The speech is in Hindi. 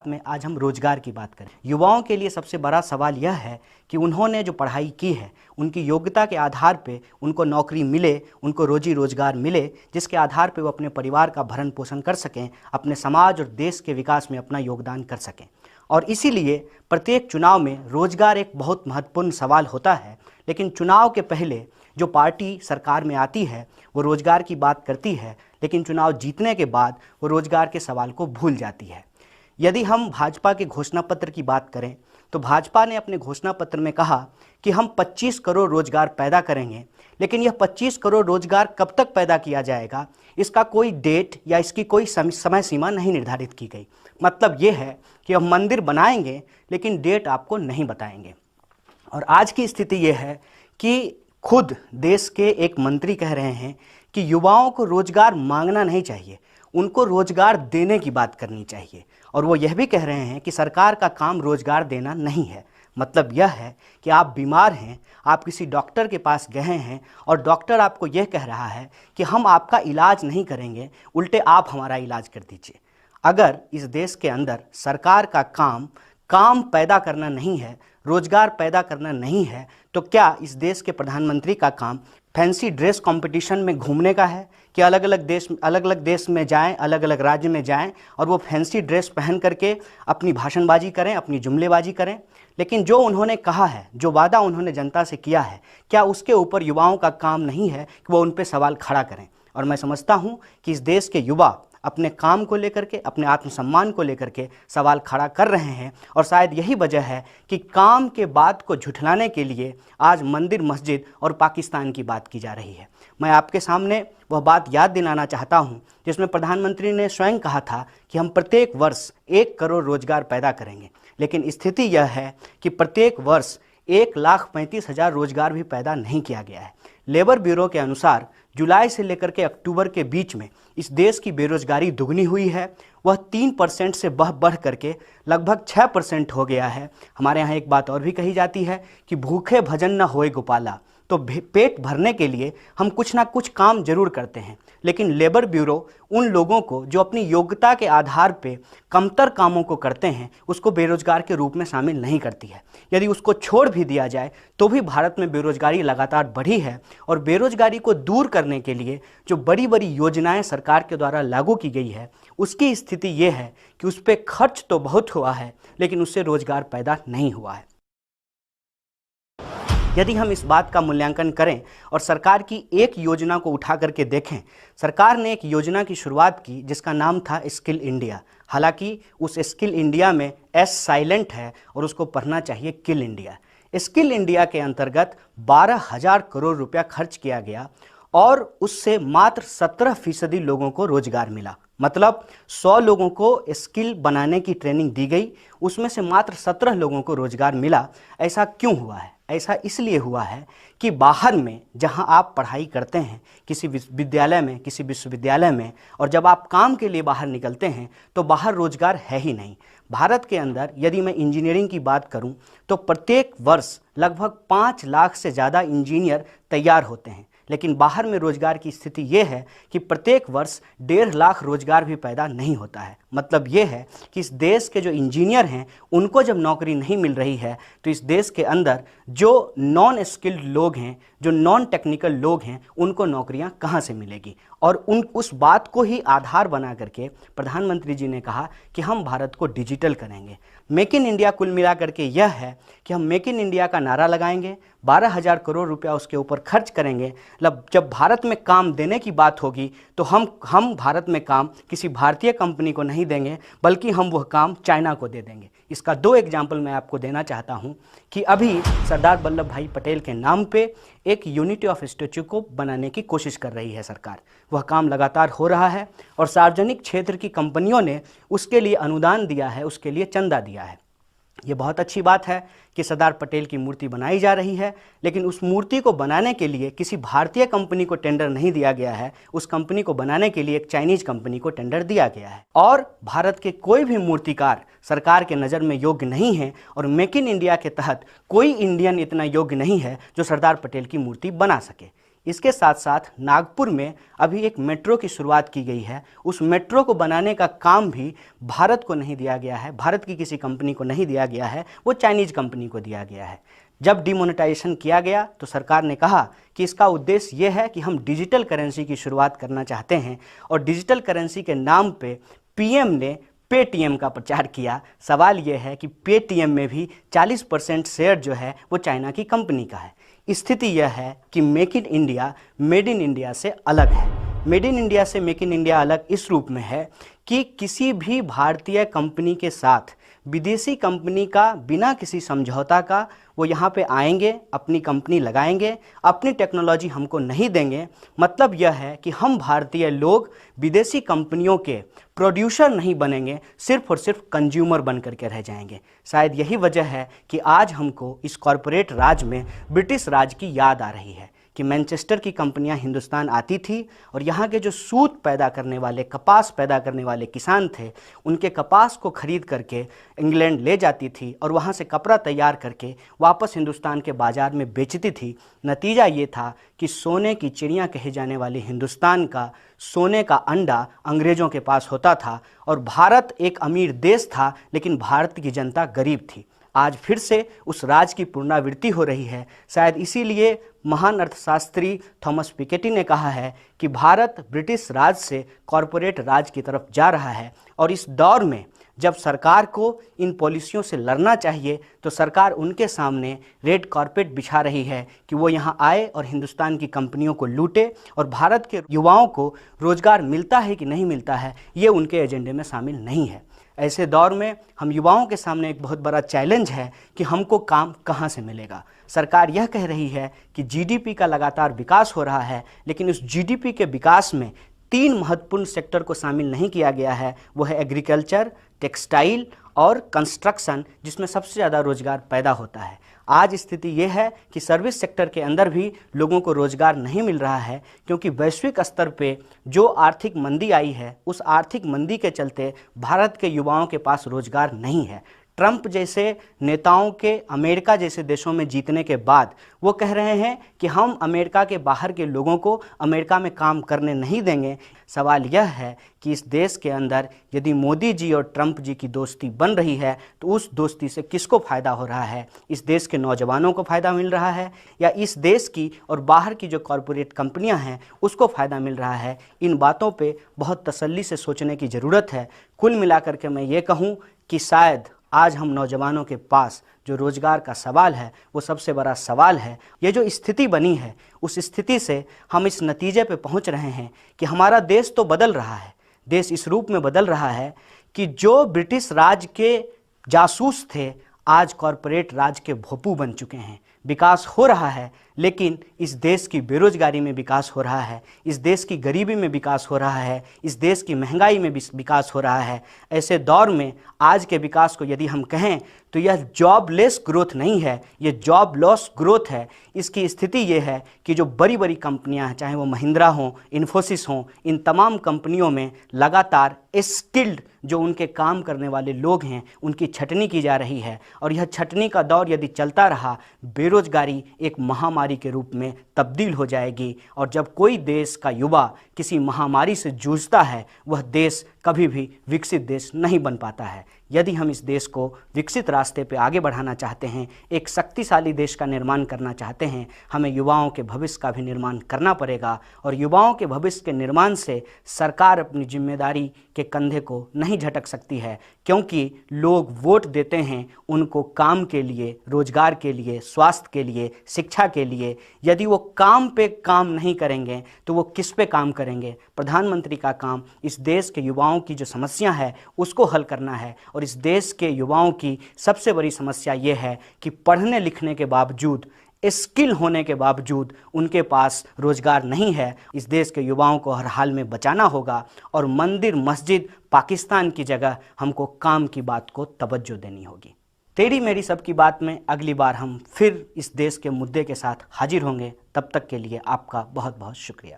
में आज हम रोजगार की बात करें। युवाओं के लिए सबसे बड़ा सवाल यह है कि उन्होंने जो पढ़ाई की है उनकी योग्यता के आधार पे उनको नौकरी मिले, उनको रोजी रोजगार मिले, जिसके आधार पे वो अपने परिवार का भरण पोषण कर सकें, अपने समाज और देश के विकास में अपना योगदान कर सकें। और इसीलिए प्रत्येक चुनाव में रोजगार एक बहुत महत्वपूर्ण सवाल होता है। लेकिन चुनाव के पहले जो पार्टी सरकार में आती है वो रोजगार की बात करती है, लेकिन चुनाव जीतने के बाद वो रोजगार के सवाल को भूल जाती है। यदि हम भाजपा के घोषणा पत्र की बात करें तो भाजपा ने अपने घोषणा पत्र में कहा कि हम 25 करोड़ रोजगार पैदा करेंगे, लेकिन यह 25 करोड़ रोजगार कब तक पैदा किया जाएगा इसका कोई डेट या इसकी कोई समय सीमा नहीं निर्धारित की गई। मतलब ये है कि हम मंदिर बनाएंगे लेकिन डेट आपको नहीं बताएंगे। और आज की स्थिति ये है कि खुद देश के एक मंत्री कह रहे हैं कि युवाओं को रोजगार मांगना नहीं चाहिए, उनको रोजगार देने की बात करनी चाहिए। और वो यह भी कह रहे हैं कि सरकार का काम रोजगार देना नहीं है। मतलब यह है कि आप बीमार हैं, आप किसी डॉक्टर के पास गए हैं और डॉक्टर आपको यह कह रहा है कि हम आपका इलाज नहीं करेंगे, उल्टे आप हमारा इलाज कर दीजिए। अगर इस देश के अंदर सरकार का काम पैदा करना नहीं है, रोजगार पैदा करना नहीं है, तो क्या इस देश के प्रधानमंत्री का काम फैंसी ड्रेस कंपटीशन में घूमने का है कि अलग अलग देश में जाएं, अलग अलग राज्य में जाएं और वो फैंसी ड्रेस पहन करके अपनी भाषणबाजी करें, अपनी जुमलेबाजी करें? लेकिन जो उन्होंने कहा है, जो वादा उन्होंने जनता से किया है, क्या उसके ऊपर युवाओं का काम नहीं है कि वो उन पे सवाल खड़ा करें? और मैं समझता हूँ कि इस देश के युवा अपने काम को लेकर के, अपने आत्मसम्मान को लेकर के सवाल खड़ा कर रहे हैं। और शायद यही वजह है कि काम के बात को झुठलाने के लिए आज मंदिर, मस्जिद और पाकिस्तान की बात की जा रही है। मैं आपके सामने वह बात याद दिलाना चाहता हूं जिसमें प्रधानमंत्री ने स्वयं कहा था कि हम प्रत्येक वर्ष 1 करोड़ रोजगार पैदा करेंगे। लेकिन स्थिति यह है कि प्रत्येक वर्ष 1,35,000 रोजगार भी पैदा नहीं किया गया है। लेबर ब्यूरो के अनुसार जुलाई से लेकर के अक्टूबर के बीच में इस देश की बेरोजगारी दुगनी हुई है। वह 3% से बढ़ करके लगभग 6% हो गया है। हमारे यहाँ एक बात और भी कही जाती है कि भूखे भजन न होए गोपाला। तो पेट भरने के लिए हम कुछ ना कुछ काम जरूर करते हैं, लेकिन लेबर ब्यूरो उन लोगों को जो अपनी योग्यता के आधार पे कमतर कामों को करते हैं उसको बेरोजगार के रूप में शामिल नहीं करती है। यदि उसको छोड़ भी दिया जाए तो भी भारत में बेरोजगारी लगातार बढ़ी है। और बेरोजगारी को दूर करने के लिए जो बड़ी बड़ी योजनाएं सरकार के द्वारा लागू की गई है उसकी स्थिति ये है कि उस पर खर्च तो बहुत हुआ है लेकिन उससे रोजगार पैदा नहीं हुआ है। यदि हम इस बात का मूल्यांकन करें और सरकार की एक योजना को उठा करके देखें, सरकार ने एक योजना की शुरुआत की जिसका नाम था स्किल इंडिया। हालांकि उस स्किल इंडिया में एस साइलेंट है और उसको पढ़ना चाहिए किल इंडिया। स्किल इंडिया के अंतर्गत 12,000 करोड़ रुपया खर्च किया गया और उससे मात्र 17% लोगों को रोजगार मिला। मतलब 100 लोगों को स्किल बनाने की ट्रेनिंग दी गई, उसमें से मात्र 17 लोगों को रोजगार मिला। ऐसा क्यों हुआ है? ऐसा इसलिए हुआ है कि बाहर में जहां आप पढ़ाई करते हैं, किसी विद्यालय में, किसी विश्वविद्यालय में, और जब आप काम के लिए बाहर निकलते हैं तो बाहर रोजगार है ही नहीं। भारत के अंदर यदि मैं इंजीनियरिंग की बात करूं तो प्रत्येक वर्ष लगभग 5 लाख से ज़्यादा इंजीनियर तैयार होते हैं, लेकिन बाहर में रोजगार की स्थिति ये है कि प्रत्येक वर्ष 1.5 लाख रोजगार भी पैदा नहीं होता है। मतलब ये है कि इस देश के जो इंजीनियर हैं उनको जब नौकरी नहीं मिल रही है तो इस देश के अंदर जो नॉन स्किल्ड लोग हैं, जो नॉन टेक्निकल लोग हैं, उनको नौकरियां कहां से मिलेगी? और उस बात को ही आधार बना करके प्रधानमंत्री जी ने कहा कि हम भारत को डिजिटल करेंगे। मेक इन इंडिया कुल मिला करके यह है कि हम मेक इन इंडिया का नारा लगाएंगे, 12,000 करोड़ रुपया उसके ऊपर खर्च करेंगे। जब भारत में काम देने की बात होगी तो हम भारत में काम किसी भारतीय कंपनी को नहीं देंगे, बल्कि हम वह काम चाइना को दे देंगे। इसका 2 एग्जाम्पल मैं आपको देना चाहता हूं कि अभी सरदार वल्लभ भाई पटेल के नाम पे एक यूनिटी ऑफ स्टैच्यू को बनाने की कोशिश कर रही है सरकार। वह काम लगातार हो रहा है और सार्वजनिक क्षेत्र की कंपनियों ने उसके लिए अनुदान दिया है, उसके लिए चंदा दिया है। ये बहुत अच्छी बात है कि सरदार पटेल की मूर्ति बनाई जा रही है, लेकिन उस मूर्ति को बनाने के लिए किसी भारतीय कंपनी को टेंडर नहीं दिया गया है। उस कंपनी को बनाने के लिए एक चाइनीज कंपनी को टेंडर दिया गया है। और भारत के कोई भी मूर्तिकार सरकार के नज़र में योग्य नहीं है और मेक इन इंडिया के तहत कोई इंडियन इतना योग्य नहीं है जो सरदार पटेल की मूर्ति बना सके। इसके साथ साथ नागपुर में अभी एक मेट्रो की शुरुआत की गई है। उस मेट्रो को बनाने का काम भी भारत को नहीं दिया गया है, भारत की किसी कंपनी को नहीं दिया गया है, वो चाइनीज कंपनी को दिया गया है। जब डिमोनेटाइजेशन किया गया तो सरकार ने कहा कि इसका उद्देश्य ये है कि हम डिजिटल करेंसी की शुरुआत करना चाहते हैं, और डिजिटल करेंसी के नाम पे पीएम ने पेटीएम का प्रचार किया। सवाल यह है कि पेटीएम में भी 40% शेयर जो है वो चाइना की कंपनी का है। स्थिति यह है कि make in India made in India से अलग है। मेड इन इंडिया से मेक इन इंडिया अलग इस रूप में है कि किसी भी भारतीय कंपनी के साथ विदेशी कंपनी का बिना किसी समझौता का वो यहाँ पे आएंगे, अपनी कंपनी लगाएंगे, अपनी टेक्नोलॉजी हमको नहीं देंगे। मतलब यह है कि हम भारतीय लोग विदेशी कंपनियों के प्रोड्यूसर नहीं बनेंगे, सिर्फ और सिर्फ कंज्यूमर बन करके रह जाएंगे। शायद यही वजह है कि आज हमको इस कॉरपोरेट राज में ब्रिटिश राज की याद आ रही है कि मैनचेस्टर की कंपनियां हिंदुस्तान आती थी और यहाँ के जो सूत पैदा करने वाले, कपास पैदा करने वाले किसान थे, उनके कपास को खरीद करके इंग्लैंड ले जाती थी और वहाँ से कपड़ा तैयार करके वापस हिंदुस्तान के बाज़ार में बेचती थी। नतीजा ये था कि सोने की चिड़िया कहे जाने वाली हिंदुस्तान का सोने का अंडा अंग्रेज़ों के पास होता था और भारत एक अमीर देश था, लेकिन भारत की जनता गरीब थी। आज फिर से उस राज की पुनरावृत्ति हो रही है। शायद इसीलिए महान अर्थशास्त्री थॉमस पिकेटी ने कहा है कि भारत ब्रिटिश राज से कॉरपोरेट राज की तरफ जा रहा है, और इस दौर में जब सरकार को इन पॉलिसियों से लड़ना चाहिए तो सरकार उनके सामने रेड कारपेट बिछा रही है कि वो यहाँ आए और हिंदुस्तान की कंपनियों को लूटे, और भारत के युवाओं को रोजगार मिलता है कि नहीं मिलता है ये उनके एजेंडे में शामिल नहीं है। ऐसे दौर में हम युवाओं के सामने एक बहुत बड़ा चैलेंज है कि हमको काम कहाँ से मिलेगा। सरकार यह कह रही है कि जीडीपी का लगातार विकास हो रहा है, लेकिन उस जीडीपी के विकास में 3 महत्वपूर्ण सेक्टर को शामिल नहीं किया गया है। वो है एग्रीकल्चर, टेक्सटाइल और कंस्ट्रक्शन, जिसमें सबसे ज़्यादा रोजगार पैदा होता है। आज स्थिति ये है कि सर्विस सेक्टर के अंदर भी लोगों को रोजगार नहीं मिल रहा है, क्योंकि वैश्विक स्तर पे जो आर्थिक मंदी आई है उस आर्थिक मंदी के चलते भारत के युवाओं के पास रोजगार नहीं है। ट्रंप जैसे नेताओं के अमेरिका जैसे देशों में जीतने के बाद वो कह रहे हैं कि हम अमेरिका के बाहर के लोगों को अमेरिका में काम करने नहीं देंगे। सवाल यह है कि इस देश के अंदर यदि मोदी जी और ट्रंप जी की दोस्ती बन रही है तो उस दोस्ती से किसको फ़ायदा हो रहा है? इस देश के नौजवानों को फ़ायदा मिल रहा है या इस देश की और बाहर की जो कॉरपोरेट कंपनियां हैं उसको फ़ायदा मिल रहा है? इन बातों पे बहुत तसल्ली से सोचने की ज़रूरत है। कुल मिलाकर के मैं ये कहूँ कि शायद आज हम नौजवानों के पास जो रोज़गार का सवाल है वो सबसे बड़ा सवाल है। ये जो स्थिति बनी है उस स्थिति से हम इस नतीजे पे पहुंच रहे हैं कि हमारा देश तो बदल रहा है। देश इस रूप में बदल रहा है कि जो ब्रिटिश राज के जासूस थे आज कॉरपोरेट राज के भोंपू बन चुके हैं। विकास हो रहा है, लेकिन इस देश की बेरोजगारी में विकास हो रहा है, इस देश की गरीबी में विकास हो रहा है, इस देश की महंगाई में विकास हो रहा है। ऐसे दौर में आज के विकास को यदि हम कहें तो यह जॉबलेस ग्रोथ नहीं है, ये जॉब लॉस ग्रोथ है। इसकी स्थिति ये है कि जो बड़ी बड़ी कंपनियां हैं, चाहे वो महिंद्रा हों, इन्फोसिस हों, इन तमाम कंपनियों में लगातार स्किल्ड जो उनके काम करने वाले लोग हैं उनकी छटनी की जा रही है, और यह छटनी का दौर यदि चलता रहा बेरोजगारी एक महामारी के रूप में तब्दील हो जाएगी। और जब कोई देश का युवा किसी महामारी से जूझता है वह देश कभी भी विकसित देश नहीं बन पाता है। यदि हम इस देश को विकसित रास्ते पे आगे बढ़ाना चाहते हैं, एक शक्तिशाली देश का निर्माण करना चाहते हैं, हमें युवाओं के भविष्य का भी निर्माण करना पड़ेगा। और युवाओं के भविष्य के निर्माण से सरकार अपनी जिम्मेदारी के कंधे को नहीं झटक सकती है, क्योंकि लोग वोट देते हैं उनको काम के लिए, रोजगार के लिए, स्वास्थ्य के लिए, शिक्षा के लिए। यदि वो काम पे काम नहीं करेंगे तो वो किस पे काम करेंगे? प्रधानमंत्री का काम इस देश के युवाओं की जो समस्या है उसको हल करना है, और इस देश के युवाओं की सबसे बड़ी समस्या ये है कि पढ़ने लिखने के बावजूद, स्किल होने के बावजूद उनके पास रोजगार नहीं है। इस देश के युवाओं को हर हाल में बचाना होगा, और मंदिर मस्जिद पाकिस्तान की जगह हमको काम की बात को तवज्जो देनी होगी। तेरी मेरी सबकी बात में अगली बार हम फिर इस देश के मुद्दे के साथ हाजिर होंगे। तब तक के लिए आपका बहुत बहुत शुक्रिया।